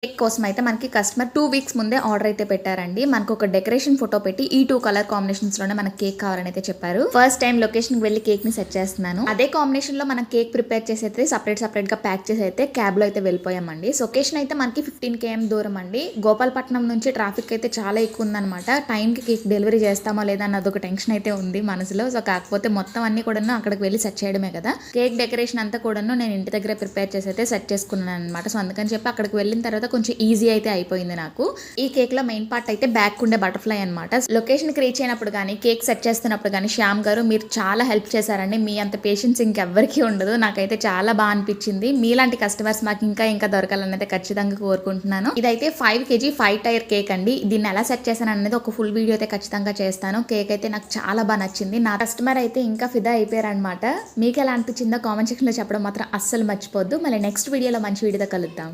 Cake కోసం అయితే మనకి కస్టమర్ 2 వీక్స్ ముందే ఆర్డర్ అయితే పెట్టారండి. మనకు ఒక డెకరేషన్ ఫోటో పెట్టి ఈ 2 కలర్ కాంబినేషన్స్ లోనే మనకి కేక్ కావాలని అయితే చెప్పారు. ఫస్ట్ టైం లొకేషన్ కి వెళ్ళి కేక్ ని సెట్ చేస్తున్నాను. అదే కాంబినేషన్ లో మనం కేక్ ప్రిపేర్ చేసి అయితే సపరేట్ గా ప్యాక్ చేసి అయితే క్యాబ్ లో అయితే వెళ్ళిపోయామండి. సో లొకేషన్ అయితే మనకి 15 km దూరం అండి. గోపాలపట్నం నుంచి ట్రాఫిక్ అయితే చాలా ఎక్కువ ఉందన్నమాట. టైం కి కేక్ డెలివరీ చేస్తామా లేదా అన్నది ఒక టెన్షన్ అయితే ఉంది మనసులో. సో కాకపోతే మొత్తం అన్ని కూడా అక్కడికి వెళ్ళి సెట్ చేయడమే కదా. కేక్ డెకరేషన్ అంతా కూడా నేను ఇంటి దగ్గర ప్రిపేర్ చేసి అయితే సెట్ చేసుకున్నాను అనమాట. సో అందుకని చెప్పి అక్కడికి వెళ్ళిన తర్వాత కొంచెం ఈజీ అయితే అయిపోయింది నాకు. ఈ కేక్ లో మెయిన్ పార్ట్ అయితే బ్యాక్ ఉండే బటర్ఫ్లై అనమాట. లొకేషన్ కి రీచ్ అయినప్పుడు కానీ కేక్ సెట్ చేస్తున్నప్పుడు కానీ శ్యామ్ గారు మీరు చాలా హెల్ప్ చేశారండి. మీ అంత పేషెన్స్ ఇంకెవ్వరికీ ఉండదు. నాకైతే చాలా బాగా అనిపించింది. మీలాంటి కస్టమర్స్ మాకు ఇంకా దొరకాలని అయితే ఖచ్చితంగా కోరుకుంటున్నాను. ఇదైతే 5 kg 5 టైర్ కేక్ అండి. దీన్ని ఎలా సెట్ చేశాను అనేది ఒక ఫుల్ వీడియో అయితే ఖచ్చితంగా చేస్తాను. కేక్ అయితే నాకు చాలా బాగా నచ్చింది. నా కస్టమర్ అయితే ఇంకా ఫిదా అయిపోయారు అనమాట. మీకు ఎలా అనిపించిందో కామెంట్ సెక్షన్ లో చెప్పడం మాత్రం అస్సలు మర్చిపోద్దు. మళ్ళీ నెక్స్ట్ వీడియోలో మంచి వీడియోతో కలుద్దాం.